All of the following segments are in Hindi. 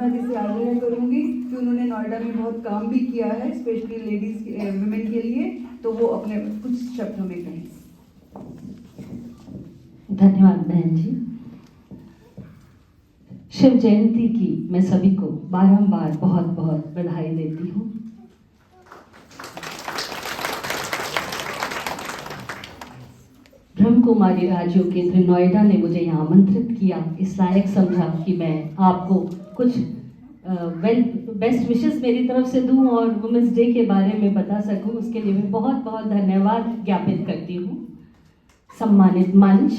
जी से आग्रह करूंगी कि उन्होंने नोएडा में बहुत काम भी किया है स्पेशली लेडीज वुमेन के लिए, तो वो अपने कुछ शब्दों में कहें। धन्यवाद बहन जी। शिव जयंती की मैं सभी को बारंबार बहुत बहुत बधाई देती हूँ। ब्रह्म कुमारी राजयोग केंद्र नोएडा ने मुझे यहाँ आमंत्रित किया, इस लायक समझा कि मैं आपको कुछ बेस्ट विशेस मेरी तरफ से दूं और वुमेंस डे के बारे में बता सकूं, उसके लिए मैं बहुत बहुत धन्यवाद ज्ञापित करती हूँ। सम्मानित मंच,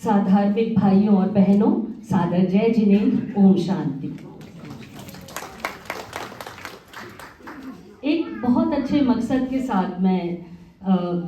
साधार्मिक भाइयों और बहनों, सादर जय जिनेंद्र, ओम शांति। एक बहुत अच्छे मकसद के साथ मैं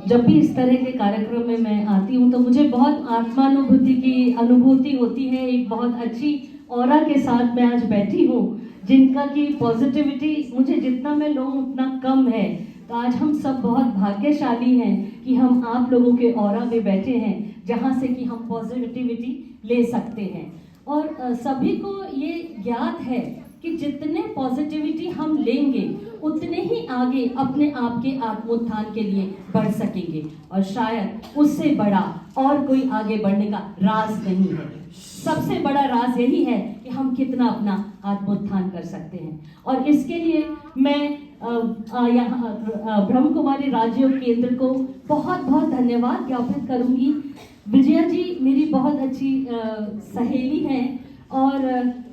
जब भी इस तरह के कार्यक्रम में मैं आती हूँ तो मुझे बहुत आत्मानुभूति की अनुभूति होती है। एक बहुत अच्छी ऑरा के साथ मैं आज बैठी हूँ, जिनका की पॉजिटिविटी मुझे जितना मैं लूँ उतना कम है। तो आज हम सब बहुत भाग्यशाली हैं कि हम आप लोगों के ऑरा में बैठे हैं, जहाँ से कि हम पॉजिटिविटी ले सकते हैं। और सभी को ये ज्ञात है कि जितने पॉजिटिविटी हम लेंगे उतने ही आगे अपने आप के आत्मोत्थान के लिए बढ़ सकेंगे, और शायद उससे बड़ा और कोई आगे बढ़ने का राज नहीं है। सबसे बड़ा राज यही है कि हम कितना अपना आत्मोत्थान कर सकते हैं। और इसके लिए मैं यहाँ ब्रह्म कुमारी राजयोग केंद्र को बहुत बहुत धन्यवाद ज्ञापित करूंगी। विजया जी मेरी बहुत अच्छी सहेली हैं, और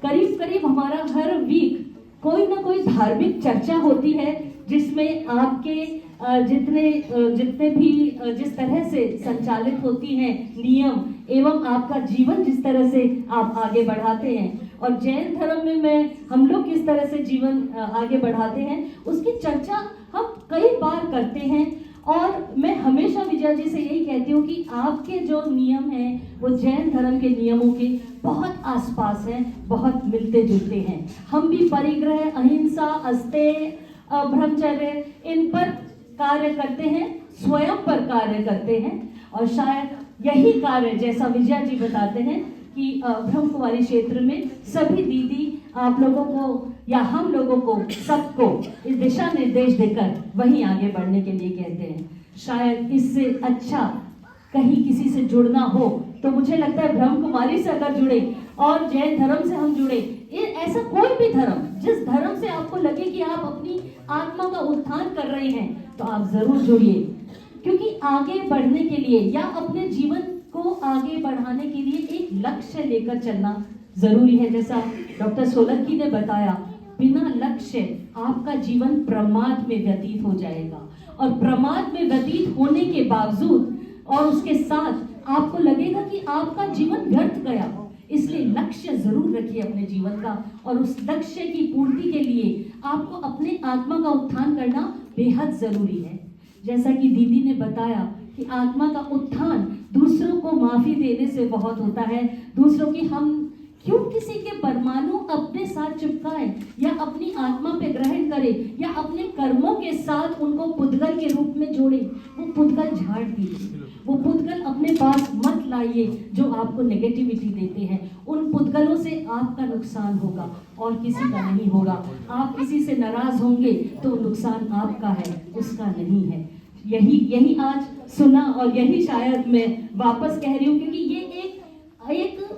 करीब करीब हमारा हर वीक कोई ना कोई धार्मिक चर्चा होती है, जिसमें आपके जितने भी जिस तरह से संचालित होती हैं नियम एवं आपका जीवन जिस तरह से आप आगे बढ़ाते हैं, और जैन धर्म में हम लोग किस तरह से जीवन आगे बढ़ाते हैं, उसकी चर्चा हम कई बार करते हैं। और मैं हमेशा विजया जी से यही कहती हूँ कि आपके जो नियम हैं वो जैन धर्म के नियमों के बहुत आसपास हैं, बहुत मिलते जुलते हैं। हम भी परिग्रह, अहिंसा, अस्तेय, ब्रह्मचर्य इन पर कार्य करते हैं, स्वयं पर कार्य करते हैं। और शायद यही कार्य, जैसा विजया जी बताते हैं कि ब्रह्म कुमारी क्षेत्र में सभी दीदी आप लोगों को या हम लोगों को सबको इस दिशा निर्देश देकर वहीं आगे बढ़ने के लिए कहते हैं। शायद इससे अच्छा कहीं किसी से जुड़ना हो तो मुझे लगता है ब्रह्म कुमारी से अगर जुड़े और जैन धर्म से हम जुड़े, ऐसा कोई भी धर्म, जिस धर्म से आपको लगे कि आप अपनी आत्मा का उत्थान कर रहे हैं तो आप जरूर जुड़िए, क्योंकि आगे बढ़ने के लिए या अपने जीवन को आगे बढ़ाने के लिए एक लक्ष्य लेकर चलना जरूरी है। जैसा डॉक्टर सोलंकी ने बताया, बिना लक्ष्य आपका जीवन प्रमाद में व्यतीत हो जाएगा, और प्रमाद में व्यतीत होने के बावजूद और उसके साथ आपको लगेगा कि आपका जीवन व्यर्थ गया। इसलिए लक्ष्य जरूर रखिए अपने जीवन का, और उस लक्ष्य की पूर्ति के लिए आपको अपने आत्मा का उत्थान करना बेहद जरूरी है। जैसा कि दीदी ने बताया कि आत्मा का उत्थान दूसरों को माफी देने से बहुत होता है। दूसरों की हम क्यों किसी के परमाणु अपने साथ चिपकाएं या अपनी आत्मा पे ग्रहण करें या अपने कर्मों के साथ उनको पुद्गल के रूप में जोड़ें। वो पुद्गल झाड़ दीजिए, वो पुद्गल अपने पास मत लाइए जो आपको नेगेटिविटी देते हैं। उन पुद्गलों से आपका नुकसान होगा और किसी का नहीं होगा। आप किसी से नाराज होंगे तो नुकसान आपका है, उसका नहीं है। यही आज सुना, और यही शायद मैं वापस कह रही हूँ, क्योंकि ये एक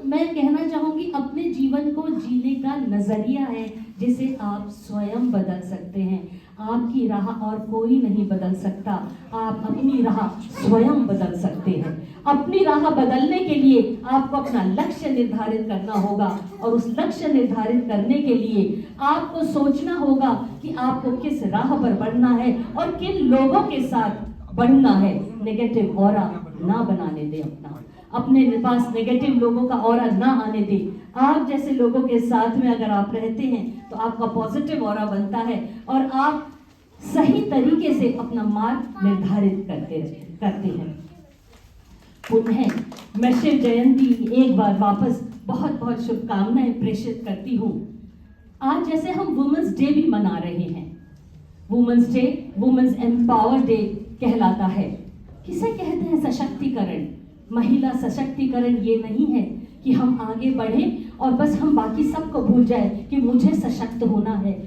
मैं कहना चाहूंगी अपने जीवन को जीने का नजरिया है, जिसे आप स्वयं बदल सकते हैं। आपकी राह और कोई नहीं बदल सकता, आप अपनी राह स्वयं बदल सकते हैं। अपनी राह बदलने के लिए आपको अपना लक्ष्य निर्धारित करना होगा, और उस लक्ष्य निर्धारित करने के लिए आपको सोचना होगा कि आपको किस राह पर बढ़ना है और किन लोगों के साथ बढ़ना है। नेगेटिव ऑरा ना बनाने दे, अपने पास नेगेटिव लोगों का ऑरा ना आने दे। आप जैसे लोगों के साथ में अगर आप रहते हैं तो आपका पॉजिटिव ऑरा बनता है, और आप सही तरीके से अपना मार्ग निर्धारित करते हैं। पुनः मैं शिव जयंती एक बार वापस बहुत बहुत शुभकामनाएं प्रेषित करती हूँ। आज जैसे हम वुमेन्स डे भी मना रहे हैं, women's day women's empower day कहलाता है। किसे कहते हैं सशक्तिकरण? महिला सशक्तिकरण ये नहीं है कि हम आगे बढ़ें और बस हम बाकी सबको भूल जाए कि मुझे सशक्त होना है।